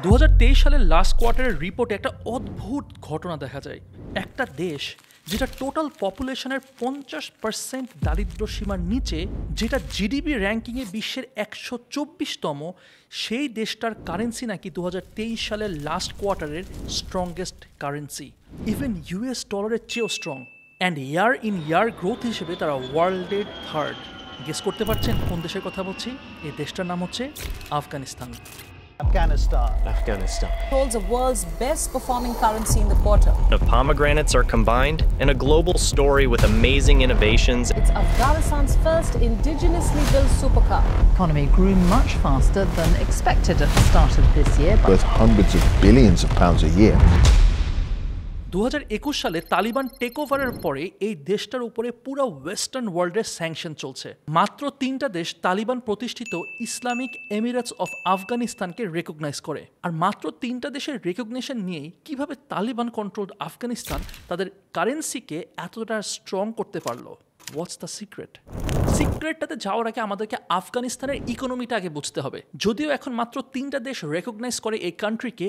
2023 সালের লাস্ট কোয়ার্টারের রিপোর্টে একটা অদ্ভুত ঘটনা দেখা যায়। একটা দেশ যেটা টোটাল পপুলেশনের 50% দারিদ্র্য সীমার নিচে, যেটা জিডিপি র্যাঙ্কিংয়ে বিশ্বের 124তম, সেই দেশটার কারেন্সি নাকি 2023 সালের লাস্ট কোয়ার্টারের স্ট্রংগেস্ট কারেন্সি, ইভেন ইউএস ডলারের চেয়েও strong. And year in year growth হিসেবে তারা ওয়ার্ল্ডের থার্ড। গেস করতে পারছেন কোন দেশের কথা বলছি? এই দেশটার নাম হচ্ছে Afghanistan. Afghanistan holds the world's best performing currency in the quarter. The pomegranates are combined in a global story with amazing innovations. It's Afghanistan's first indigenously built supercar. Economy grew much faster than expected at the start of this year. Worth hundreds of billions of pounds a year. 2021 সালে Taliban take ওভারের পরে এই দেশটার উপরে পুরো western ওয়ার্ল্ডের sanction চলছে। মাত্র 3টা দেশ তালিবান প্রতিষ্ঠিত ইসলামিক এমিরেটস অফ আফগানিস্তানকে রেকগনাইজ করে। আর মাত্র 3টা দেশের রেকগনিশন নিয়েই কিভাবে তালিবান কন্ট্রোলড আফগানিস্তান তাদের কারেন্সিকে এতটা স্ট্রং করতে পারলো? What's the secret? সিক্রেটটাতে যাওয়ার আগে আমাদেরকে আফগানিস্তানের ইকোনমিটা আগে বুঝতে হবে। যদিও এখন মাত্র 3টা দেশ রেকগনাইজ করে এই কান্ট্রিকে,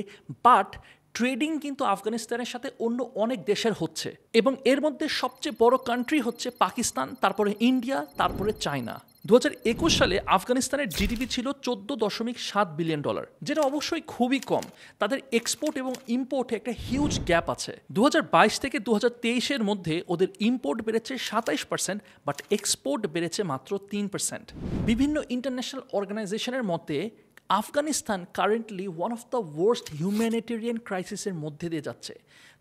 বাট ট্রেডিং কিন্তু আফগানিস্তানের সাথে অন্য অনেক দেশের হচ্ছে, এবং এর মধ্যে সবচেয়ে বড় কান্ট্রি হচ্ছে পাকিস্তান, তারপরে ইন্ডিয়া, তারপরে চায়না। 2021 সালে আফগানিস্তানের জিডিপি ছিল $14.7 বিলিয়ন, যেটা অবশ্যই খুবই কম। তাদের এক্সপোর্ট এবং ইম্পোর্টে একটা হিউজ গ্যাপ আছে। 2022 থেকে 2023-এর মধ্যে ওদের ইম্পোর্ট বেড়েছে 27%, বাট এক্সপোর্ট বেড়েছে মাত্র 3%। বিভিন্ন ইন্টারন্যাশনাল অর্গানাইজেশনের মতে Afghanistan currently one of the worst humanitarian ক্রাইসিসের মধ্যে দিয়ে যাচ্ছে।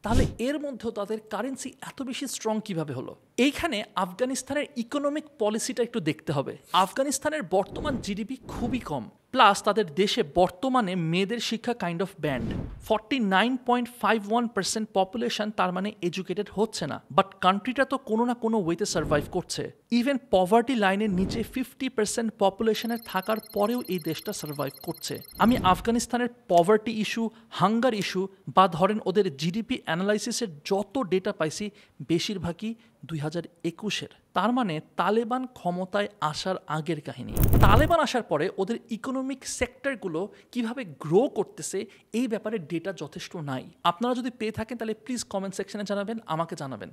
তাহলে এর মধ্যেও তাদের কারেন্সি এত বেশি স্ট্রং কিভাবে হলো? এইখানে আফগানিস্তানের ইকোনমিক পলিসিটা একটু দেখতে হবে। আফগানিস্তানের বর্তমান জিডিপি খুবই কম, প্লাস তাদের দেশে বর্তমানে মেয়েদের শিক্ষা কাইন্ড অফ ব্যান্ড। 49.51% পপুলেশন তার মানে এডুকেটেড হচ্ছে না, বাট কান্ট্রিটা তো কোনো না কোনো ওয়েতে সার্ভাইভ করছে। ইভেন পভার্টি লাইনের নিচে 50% পপুলেশনের থাকার পরেও এই দেশটা সার্ভাইভ করছে। আমি আফগানিস্তানের পভার্টি ইস্যু, হাঙ্গার ইস্যু বা ধরেন ওদের জিডিপি অ্যানালাইসিসের যত ডেটা পাইছি বেশিরভাগই 2021-এর। তার মানে তালেবান ক্ষমতায় আসার আগের কাহিনী। তালেবান আসার পরে ওদের ইকোনমিক সেক্টরগুলো কিভাবে গ্রো করতেছে এই ব্যাপারে ডেটা যথেষ্ট নাই। আপনারা যদি পেয়ে থাকেন তাহলে প্লিজ কমেন্ট সেকশনে জানাবেন, আমাকে জানাবেন।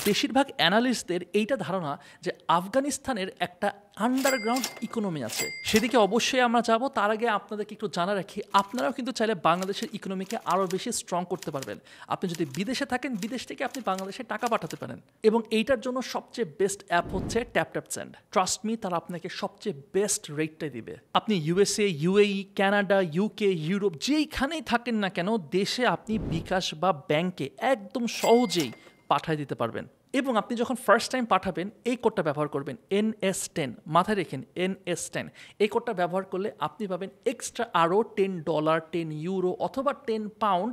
বেশিরভাগ অ্যানালিস্টদের এইটা ধারণা যে আফগানিস্তানের একটা আন্ডারগ্রাউন্ড ইকোনমি আছে, সেদিকে অবশ্যই আমরা যাব। তার আগে আপনাদেরকে একটু জানা রাখি, আপনারাও কিন্তু চাইলে বাংলাদেশের ইকোনমিকে আরও বেশি স্ট্রং করতে পারবেন। আপনি যদি বিদেশে থাকেন, বিদেশ থেকে আপনি বাংলাদেশে টাকা পাঠাতে পারেন, এবং এইটার জন্য সবচেয়ে বেস্ট অ্যাপ হচ্ছে ট্যাপ ট্রাস্ট মি, তারা আপনাকে সবচেয়ে বেস্ট রেটটাই দিবে। আপনি USA, UAE, Canada, UK, Europe যেইখানেই থাকেন না কেন, দেশে আপনি বিকাশ বা ব্যাংকে একদম সহজেই পাঠায় দিতে পারবেন। এবং আপনি যখন ফার্স্ট টাইম পাঠাবেন এই কোডটা ব্যবহার করবেন NS10, মাথায় রেখেন NS10। এই কোডটা ব্যবহার করলে আপনি পাবেন এক্সট্রা আরও $10, €10 অথবা £10,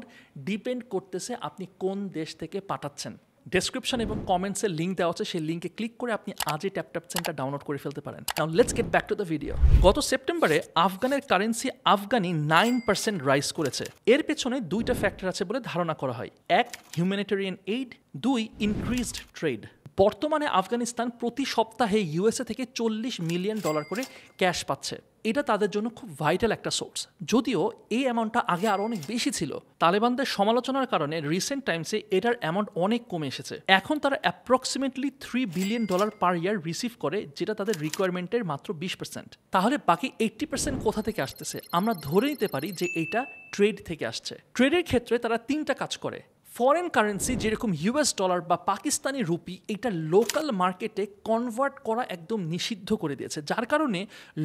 ডিপেন্ড করতেছে আপনি কোন দেশ থেকে পাঠাচ্ছেন। ডেসক্রিপশন এবং কমেন্টসের লিঙ্ক দেওয়া আছে, সেই লিঙ্কে ক্লিক করে আপনি আজই ট্যাপটা ডাউনলোড করে ফেলতে পারেন। Now let's get back to the video. গত সেপ্টেম্বরে আফগানের কারেন্সি আফগানি 9% রাইজ করেছে। এর পেছনে 2টা ফ্যাক্টর আছে বলে ধারণা করা হয়। 1, হিউম্যানিটেরিয়ান এইড, 2, ইনক্রিজড ট্রেড। বর্তমানে আফগানিস্তান প্রতি সপ্তাহে ইউএসএ থেকে $40 মিলিয়ন করে ক্যাশ পাচ্ছে। এটা তাদের জন্য খুব ভাইটাল একটা সোর্স। যদিও এই অ্যামাউন্টটা আগে আরও অনেক বেশি ছিল, তালেবানদের সমালোচনার কারণে রিসেন্ট টাইমসে এটার অ্যামাউন্ট অনেক কমে এসেছে। এখন তারা অ্যাপ্রক্সিমেটলি $3 বিলিয়ন পার ইয়ার রিসিভ করে, যেটা তাদের রিকোয়ারমেন্টের মাত্র 20%। তাহলে বাকি 80% কোথা থেকে আসতেছে? আমরা ধরে নিতে পারি যে এটা ট্রেড থেকে আসছে। ট্রেডের ক্ষেত্রে তারা 3টা কাজ করে। ফরেন কারেন্সি যেরকম US ডলার বা পাকিস্তানি রুপি, এটা লোকাল মার্কেটে কনভার্ট করা একদম নিষিদ্ধ করে দিয়েছে, যার কারণে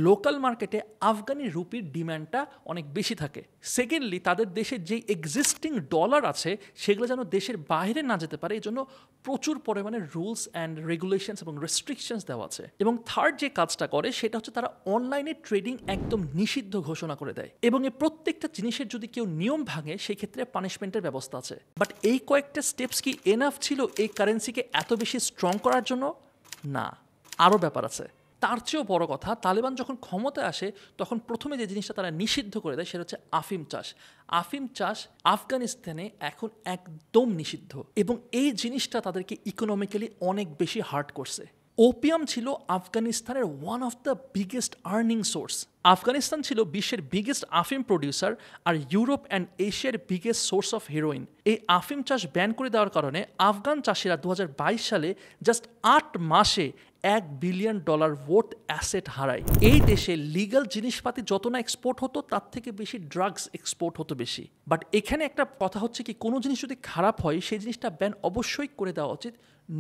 লোকাল মার্কেটে আফগানি রুপির ডিম্যান্ডটা অনেক বেশি থাকে। সেকেন্ডলি, তাদের দেশে যে এক্সিস্টিং ডলার আছে সেগুলো যেন দেশের বাইরে না যেতে পারে, এই জন্য প্রচুর পরিমাণে রুলস অ্যান্ড রেগুলেশনস এবং রেস্ট্রিকশনস দেওয়া আছে। এবং থার্ড যে কাজটা করে সেটা হচ্ছে তারা অনলাইনে ট্রেডিং একদম নিষিদ্ধ ঘোষণা করে দেয়, এবং এই প্রত্যেকটা জিনিসের যদি কেউ নিয়ম ভাঙে সেই ক্ষেত্রে পানিশমেন্টের ব্যবস্থা আছে। বাট এই কয়েকটা স্টেপস কি এনাফ ছিল এই কারেন্সিকে এত বেশি স্ট্রং করার জন্য? না, আরও ব্যাপার আছে। তার চেয়েও বড় কথা, তালেবান যখন ক্ষমতায় আসে তখন প্রথমে যে জিনিসটা তারা নিষিদ্ধ করে দেয় সেটা হচ্ছে আফিম চাষ। আফিম চাষ আফগানিস্তানে এখন একদম নিষিদ্ধ, এবং এই জিনিসটা তাদেরকে ইকোনমিক্যালি অনেক বেশি হার্ট করছে। ওপিয়াম ছিল আফগানিস্তানের one of the biggest earning source. Afghanistan ছিল বিশ্বের বিগেস্ট আফিম প্রডিউসার আর ইউরোপ অ্যান্ড এশিয়ার বিগেস্ট সোর্স অফ হেরোইন। এই আফিম চাষ ব্যান করে দেওয়ার কারণে আফগান চাষিরা 2022 সালে জাস্ট 8 মাসে $1 বিলিয়ন ওয়ার্থ অ্যাসেট হারায়। এই দেশে লিগ্যাল জিনিসপাতি যত না এক্সপোর্ট হতো তার থেকে বেশি ড্রাগস এক্সপোর্ট হতো বেশি। বাট এখানে একটা কথা হচ্ছে কি, কোনো জিনিস যদি খারাপ হয় সেই জিনিসটা ব্যান অবশ্যই করে দেওয়া উচিত,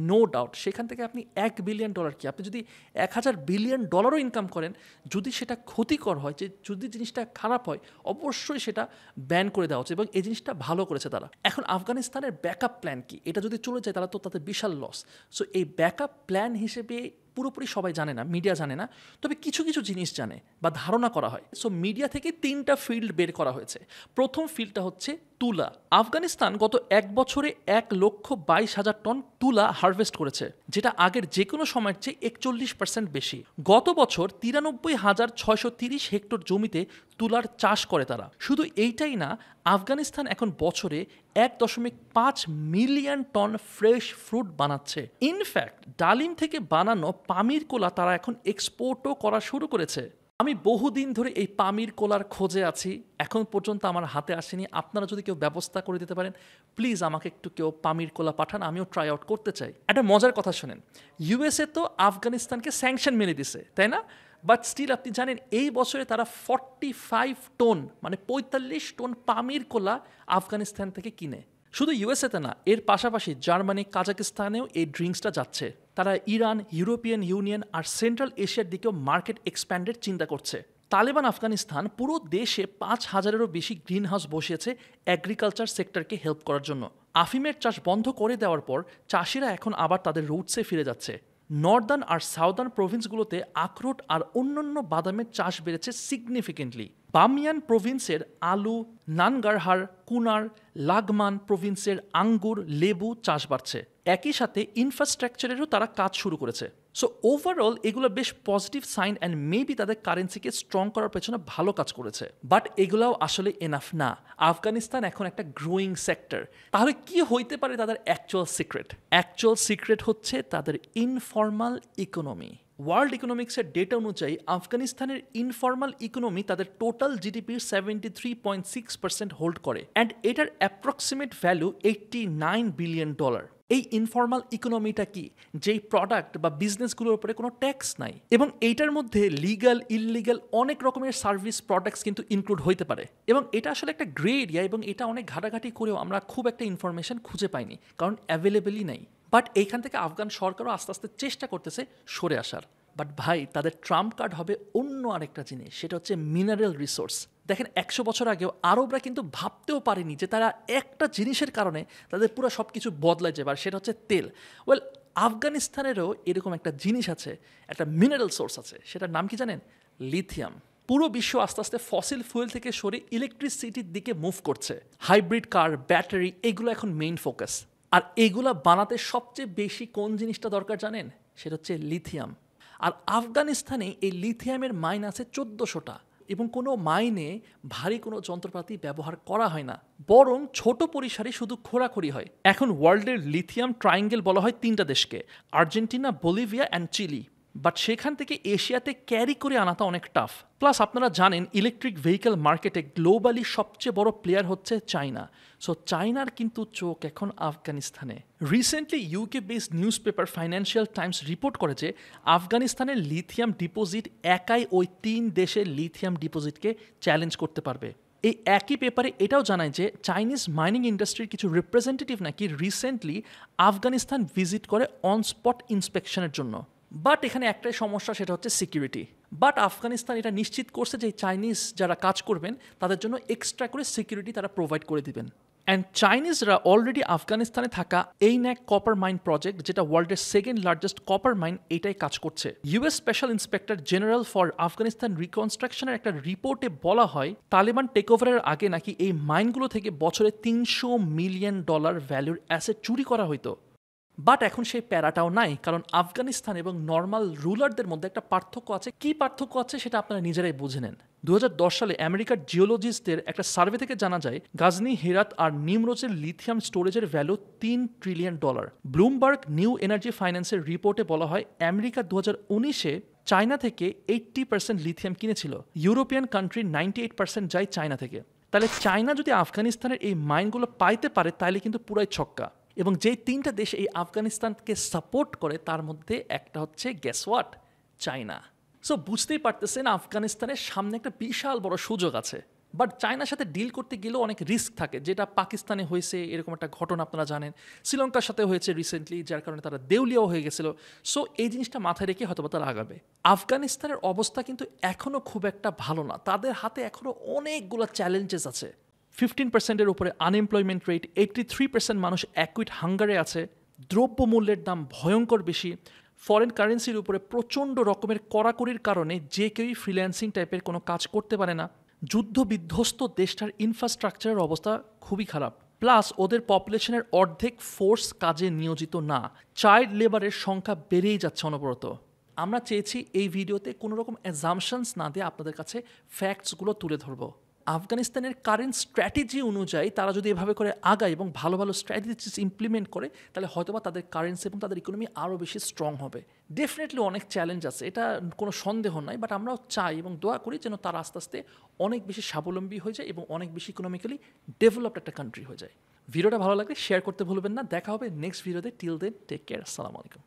নো ডাউট। সেখান থেকে আপনি $1 বিলিয়ন কি, আপনি যদি 1000 বিলিয়ন ডলারও ইনকাম করেন, যদি সেটা ক্ষতিকর হয়, যে যদি জিনিসটা খারাপ হয়, অবশ্যই সেটা ব্যান করে দেওয়া উচিত। এবং এই জিনিসটা ভালো করেছে তারা। এখন আফগানিস্তানের ব্যাকআপ প্ল্যান কি, এটা যদি চলে যায় তাহলে তো তাদের বিশাল লস। সো এই ব্যাকআপ প্ল্যান হিসেবে পুরোপুরি সবাই জানে না, মিডিয়া জানে না, তবে কিছু কিছু জিনিস জানে বা ধারণা করা হয়। সো মিডিয়া থেকে 3টা ফিল্ড বের করা হয়েছে। প্রথম ফিল্ডটা হচ্ছে তুলা। আফগানিস্তান গত 1 বছরে 1,22,000 টন তুলা হারভেস্ট করেছে, যেটা আগের যে কোনো সময়ের চেয়ে 41% বেশি। গত বছর 93,630 হেক্টর জমিতে তুলার চাষ করে তারা। শুধু এইটাই না, আফগানিস্তান এখন বছরে 1.5 মিলিয়ন টন ফ্রেশ ফ্রুট বানাচ্ছে। ইনফ্যাক্ট ডালিম থেকে বানানো পামির কোলা তারা এখন এক্সপোর্টও করা শুরু করেছে। আমি বহুদিন ধরে এই পামির কোলার খোঁজে আছি, এখন পর্যন্ত আমার হাতে আসেনি। আপনারা যদি কেউ ব্যবস্থা করে দিতে পারেন, প্লিজ আমাকে একটু কেউ পামির কোলা পাঠান, আমিও ট্রাই আউট করতে চাই। একটা মজার কথা শোনেন, ইউএসএ তো আফগানিস্তানকে স্যাংশন মেনে দিছে, তাই না? বাট স্টিল আপনি জানেন এই বছরে তারা 45 টন মানে 45 টন পামির কোলা আফগানিস্তান থেকে কিনে। শুধু ইউএসএতে না, এর পাশাপাশি জার্মানি, কাজাকিস্তানেও এই ড্রিঙ্কসটা যাচ্ছে। তারা ইরান, ইউরোপিয়ান ইউনিয়ন আর সেন্ট্রাল এশিয়ার দিকেও মার্কেট এক্সপ্যান্ডের চিন্তা করছে। তালেবান আফগানিস্তান পুরো দেশে 5,000-এরও বেশি গ্রিন হাউস বসিয়েছে এগ্রিকালচার সেক্টরকে হেল্প করার জন্য। আফিমের চাষ বন্ধ করে দেওয়ার পর চাষিরা এখন আবার তাদের রুটসে ফিরে যাচ্ছে। নর্দার্ন আর সাউদার্ন প্রভিন্সগুলোতে আখরোট আর অন্যান্য বাদামের চাষ বেড়েছে সিগনিফিকেন্টলি। বামিয়ান প্রভিন্সের আলু, নানগারহার, কুনার, লাগমান প্রভিন্সের আঙ্গুর, লেবু চাষ বাড়ছে। একই সাথে ইনফ্রাস্ট্রাকচারেরও তারা কাজ শুরু করেছে। সো ওভারঅল এগুলো বেশ পজিটিভ সাইন অ্যান্ড মেবি তাদের কারেন্সিকে স্ট্রং করার পেছনে ভালো কাজ করেছে। বাট এগুলাও আসলে এনাফ না। আফগানিস্তান এখন একটা গ্রোয়িং সেক্টর। তাহলে কি হইতে পারে তাদের অ্যাকচুয়াল সিক্রেট? অ্যাকচুয়াল সিক্রেট হচ্ছে তাদের ইনফর্মাল ইকোনমি। ওয়ার্ল্ড ইকোনমিক্সের ডেটা অনুযায়ী আফগানিস্তানের ইনফর্মাল ইকোনমি তাদের টোটাল জিডিপির 73.6% হোল্ড করে, অ্যান্ড এটার অ্যাপ্রক্সিমেট ভ্যালু $89 বিলিয়ন। এই ইনফর্মাল ইকোনমিটা কি? যেই প্রোডাক্ট বা বিজনেসগুলোর উপরে কোনো ট্যাক্স নাই, এবং এইটার মধ্যে লিগ্যাল, ইললিগ্যাল অনেক রকমের সার্ভিস প্রোডাক্টস কিন্তু ইনক্লুড হইতে পারে। এবং এটা আসলে একটা গ্রে এরিয়া, এবং এটা অনেক ঘাটাঘাটি করেও আমরা খুব একটা ইনফরমেশন খুঁজে পাইনি, কারণ অ্যাভেলেবেলই নাই। বাট এইখান থেকে আফগান সরকারও আস্তে আস্তে চেষ্টা করতেছে সরে আসার। বাট ভাই, তাদের ট্রাম্প কার্ড হবে অন্য আরেকটা জিনিস, সেটা হচ্ছে মিনারেল রিসোর্স। দেখেন 100 বছর আগেও আরবরা কিন্তু ভাবতেও পারেনি যে তারা একটা জিনিসের কারণে তাদের পুরো সব কিছু বদলায় যাবে, আর সেটা হচ্ছে তেল। ওয়েল, আফগানিস্তানেরও এরকম একটা জিনিস আছে, একটা মিনারেল সোর্স আছে, সেটার নাম কি জানেন? লিথিয়াম। পুরো বিশ্ব আস্তে আস্তে ফসিল ফুয়েল থেকে সরে ইলেকট্রিসিটির দিকে মুভ করছে। হাইব্রিড কার, ব্যাটারি, এগুলো এখন মেইন ফোকাস। আর এগুলা বানাতে সবচেয়ে বেশি কোন জিনিসটা দরকার জানেন? সেটা হচ্ছে লিথিয়াম। আর আফগানিস্তানে এই লিথিয়ামের মাইন আছে 1400টা, এবং কোনো মাইনে ভারী কোনো যন্ত্রপাতি ব্যবহার করা হয় না, বরং ছোট পরিসরে শুধু খোঁড়াখড়ি হয়। এখন ওয়ার্ল্ডের লিথিয়াম ট্রায়াঙ্গেল বলা হয় 3টা দেশকে, Argentina, Bolivia and Chile. But সেখান থেকে এশিয়াতে ক্যারি করে আনাটা অনেক টাফ। প্লাস আপনারা জানেন ইলেকট্রিক ভেহিকেল মার্কেটে গ্লোবালি সবচেয়ে বড় প্লেয়ার হচ্ছে চায়না। সো চায়নার কিন্তু চোখ এখন আফগানিস্তানে। Recently UK based news paper financial Times report করে যে আফগানিস্তানের লিথিয়াম ডিপোজিট একাই ওই 3 দেশের লিথিয়াম ডিপোজিটকে চ্যালেঞ্জ করতে পারবে। এই একই পেপারে এটাও জানায় যে চাইনিজ মাইনিং ইন্ডাস্ট্রির কিছু রিপ্রেজেন্টেটিভ নাকি রিসেন্টলি আফগানিস্তান ভিজিট করে অন স্পট ইন্সপেকশনের জন্য। বাট এখানে একটাই সমস্যা, সেটা হচ্ছে সিকিউরিটি। বাট আফগানিস্তান এটা নিশ্চিত করছে যে চাইনিজ যারা কাজ করবেন তাদের জন্য এক্সট্রা করে সিকিউরিটি তারা প্রোভাইড করে দিবেন। অ্যান্ড চাইনিজরা অলরেডি আফগানিস্তানে থাকা এইন্যাক কপার মাইন প্রজেক্ট, যেটা ওয়ার্ল্ডের 2nd লার্জেস্ট কপার মাইন, এটাই কাজ করছে। US special inspector general for Afghanistan রিকনস্ট্রাকশনের একটা রিপোর্টে বলা হয় তালেবান টেকওভারের আগে নাকি এই মাইনগুলো থেকে বছরে $300 মিলিয়ন ভ্যালুর অ্যাসেট চুরি করা হইতো। বাট এখন সেই প্যারাটাও নাই, কারণ আফগানিস্তান এবং নর্মাল রুলারদের মধ্যে একটা পার্থক্য আছে। কি পার্থক্য আছে সেটা আপনারা নিজেরাই বুঝে নেন। 2010 সালে আমেরিকার জিওলজিস্টদের একটা সার্ভে থেকে জানা যায় গাজনি, হেরাত আর নিমরোজের লিথিয়াম স্টোরেজের value $3 trillion. Bloomberg new energy ফাইন্যান্সের রিপোর্টে বলা হয় আমেরিকা 2019-এ চায়না থেকে 80% লিথিয়াম কিনেছিল। ইউরোপিয়ান কান্ট্রি 98% যায় চায়না থেকে। তাহলে চায়না যদি আফগানিস্তানের এই মাইনগুলো পাইতে পারে তাহলে কিন্তু পুরাই ছক্কা। এবং যেই 3টা দেশ এই আফগানিস্তানকে সাপোর্ট করে তার মধ্যে একটা হচ্ছে গ্যাস হোয়াট, চায়না। সো বুঝতেই পারতেছেন আফগানিস্তানের সামনে একটা বিশাল বড় সুযোগ আছে। বাট চায়নার সাথে ডিল করতে গেলেও অনেক রিস্ক থাকে, যেটা পাকিস্তানে হয়েছে, এরকম একটা ঘটনা আপনারা জানেন। শ্রীলঙ্কার সাথে হয়েছে রিসেন্টলি, যার কারণে তারা দেউলিয়াও হয়ে গেছিল। সো এই জিনিসটা মাথায় রেখে হয়তো তারা আগাবে। আফগানিস্তানের অবস্থা কিন্তু এখনও খুব একটা ভালো না, তাদের হাতে এখনও অনেকগুলো চ্যালেঞ্জেস আছে। 15%-এর উপরে আনএমপ্লয়মেন্ট রেট, 83% মানুষ অ্যাকুইট হাঙ্গারে আছে, দ্রব্যমূল্যের দাম ভয়ঙ্কর বেশি, ফরেন কারেন্সির উপরে প্রচণ্ড রকমের কড়াকড়ির কারণে যে কেউই ফ্রিল্যান্সিং টাইপের কোনো কাজ করতে পারে না, যুদ্ধ বিধ্বস্ত দেশটার ইনফ্রাস্ট্রাকচারের অবস্থা খুবই খারাপ, প্লাস ওদের পপুলেশনের অর্ধেক ফোর্স কাজে নিয়োজিত না, চাইল্ড লেবারের সংখ্যা বেড়েই যাচ্ছে অনবরত। আমরা চেয়েছি এই ভিডিওতে কোনো রকম অ্যাজাম্পশনস না দিয়ে আপনাদের কাছে ফ্যাক্টসগুলো তুলে ধরবো। আফগানিস্তানের কারেন্ট স্ট্র্যাটেজি অনুযায়ী তারা যদি এভাবে করে আগায় এবং ভালো ভালো স্ট্র্যাটেজিস ইমপ্লিমেন্ট করে, তাহলে হয়তোবা তাদের কারেন্সি এবং তাদের ইকোনমি আরও বেশি স্ট্রং হবে। ডেফিনেটলি অনেক চ্যালেঞ্জ আছে, এটা কোনো সন্দেহ নাই, বাট আমরাও চাই এবং দোয়া করি যেন তারা আস্তে আস্তে অনেক বেশি স্বাবলম্বী হয়ে যায় এবং অনেক বেশি ইকোনমিক্যালি ডেভেলপড একটা কান্ট্রি হয়ে যায়। ভিডিওটা ভালো লাগলে শেয়ার করতে ভুলবেন না। দেখা হবে নেক্সট ভিডিওতে। টিল দেন টেক কেয়ার, আসসালামু আলাইকুম।